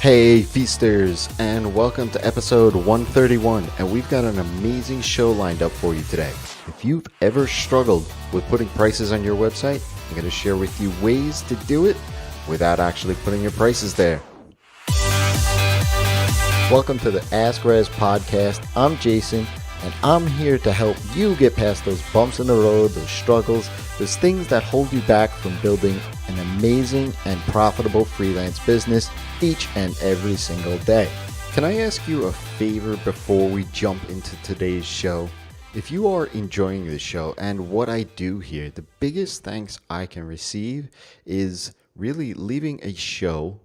Hey feasters, and welcome to episode 131, and we've got an amazing show lined up for you today. If you've ever struggled with putting prices on your website, I'm going to share with you ways to do it without actually putting your prices there. Welcome to the Ask Rezzz podcast. I'm Jason, and I'm here to help you get past those bumps in the road, those struggles, those things that hold you back from building an amazing and profitable freelance business each and every single day. Can I ask you a favor before we jump into today's show? If you are enjoying the show and what I do here, the biggest thanks I can receive is really leaving a show,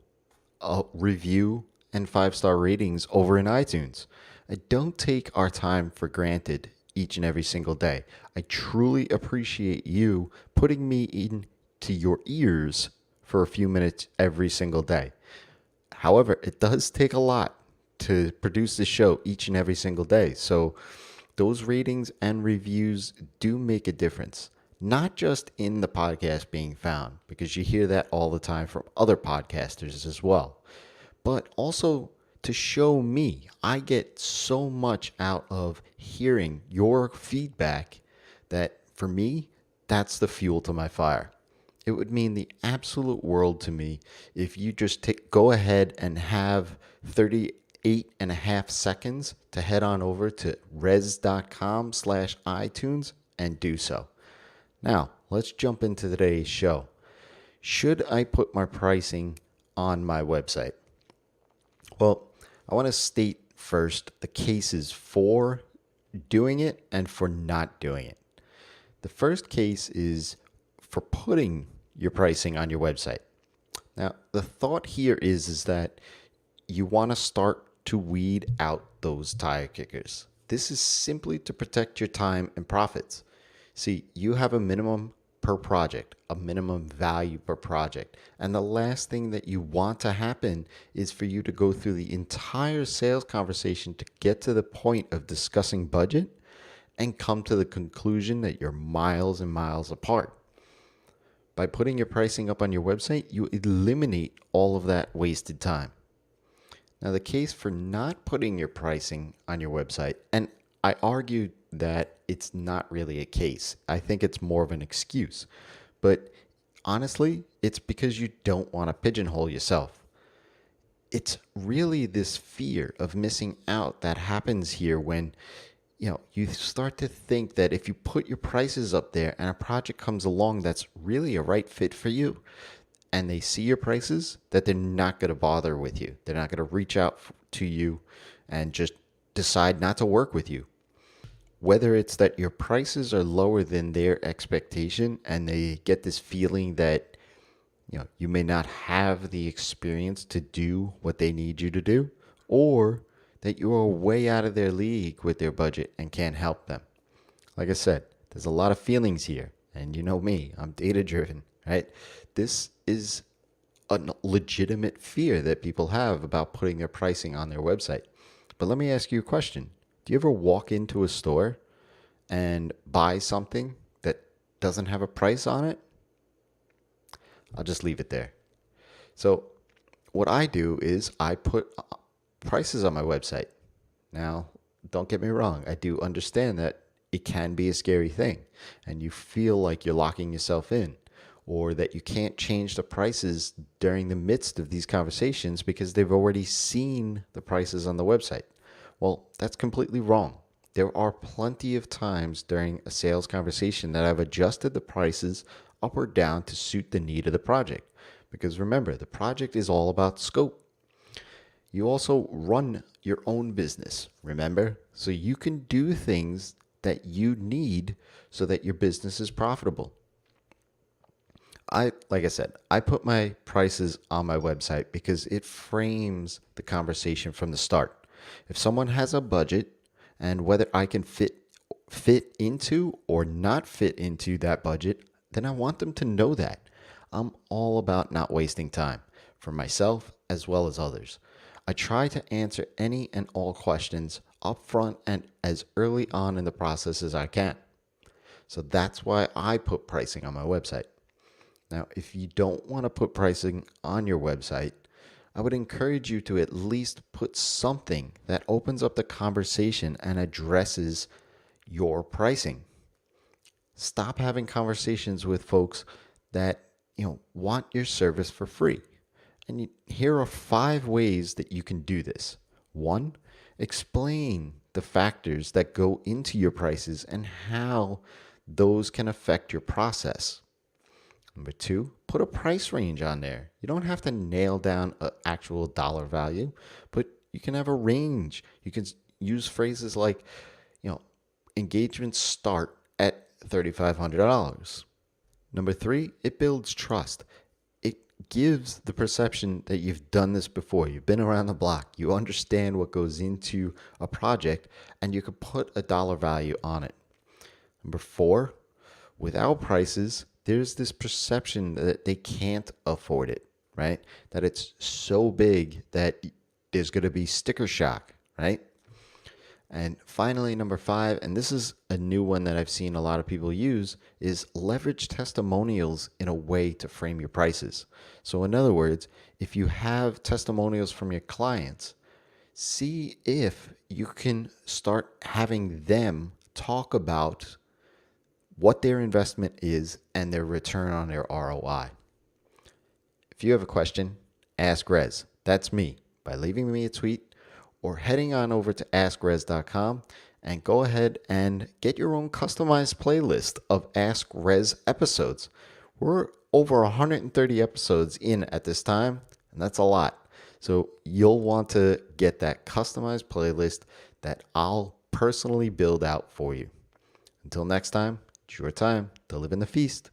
a review, and 5-star ratings over in iTunes. I don't take our time for granted each and every single day. I truly appreciate you putting me into your ears for a few minutes every single day. However, it does take a lot to produce this show each and every single day. So those ratings and reviews do make a difference, not just in the podcast being found, because you hear that all the time from other podcasters as well, but also to show me. I get so much out of hearing your feedback that for me, that's the fuel to my fire. It would mean the absolute world to me if you just go ahead and have 38 and a half seconds to head on over to rezzz.com/iTunes and do so. Now, let's jump into today's show. Should I put my pricing on my website? Well, I want to state first the cases for doing it and for not doing it. The first case is for putting your pricing on your website. Now, the thought here is that you want to start to weed out those tire kickers. This is simply to protect your time and profits. See, you have a minimum per project, a minimum value per project. And the last thing that you want to happen is for you to go through the entire sales conversation to get to the point of discussing budget and come to the conclusion that you're miles and miles apart. By putting your pricing up on your website, you eliminate all of that wasted time. Now, the case for not putting your pricing on your website, and I argue that it's not really a case. I think it's more of an excuse. But honestly, it's because you don't want to pigeonhole yourself. It's really this fear of missing out that happens here when you start to think that if you put your prices up there and a project comes along that's really a right fit for you, and they see your prices, that they're not going to bother with you. They're not going to reach out to you and just decide not to work with you. Whether it's that your prices are lower than their expectation and they get this feeling that you may not have the experience to do what they need you to do, or that you are way out of their league with their budget and can't help them. Like I said, there's a lot of feelings here, and you know me, I'm data driven, right? This is a legitimate fear that people have about putting their pricing on their website. But let me ask you a question. Do you ever walk into a store and buy something that doesn't have a price on it? I'll just leave it there. So what I do is I put prices on my website. Now, don't get me wrong. I do understand that it can be a scary thing and you feel like you're locking yourself in, or that you can't change the prices during the midst of these conversations because they've already seen the prices on the website. Well, that's completely wrong. There are plenty of times during a sales conversation that I've adjusted the prices up or down to suit the need of the project. Because remember, the project is all about scope. You also run your own business, remember? So you can do things that you need so that your business is profitable. Like I said, I put my prices on my website because it frames the conversation from the start. If someone has a budget and whether I can fit into or not fit into that budget, then I want them to know that. I'm all about not wasting time for myself as well as others. I try to answer any and all questions upfront and as early on in the process as I can. So that's why I put pricing on my website. Now, if you don't want to put pricing on your website, I would encourage you to at least put something that opens up the conversation and addresses your pricing. Stop having conversations with folks that, want your service for free. And here are 5 ways that you can do this. 1, explain the factors that go into your prices and how those can affect your process. Number 2, put a price range on there. You don't have to nail down an actual dollar value, but you can have a range. You can use phrases like, engagements start at $3,500. Number 3, it builds trust. It gives the perception that you've done this before. You've been around the block. You understand what goes into a project, and you can put a dollar value on it. Number 4, without prices, there's this perception that they can't afford it, right? That it's so big that there's going to be sticker shock, right? And finally, number 5, and this is a new one that I've seen a lot of people use, is leverage testimonials in a way to frame your prices. So in other words, if you have testimonials from your clients, see if you can start having them talk about what their investment is and their return on their ROI. If you have a question, ask Rezzz. That's me, by leaving me a tweet or heading on over to AskRezzz.com and go ahead and get your own customized playlist of Ask Rezzz episodes. We're over 130 episodes in at this time, and that's a lot. So you'll want to get that customized playlist that I'll personally build out for you. Until next time, it's your time to live in the feast.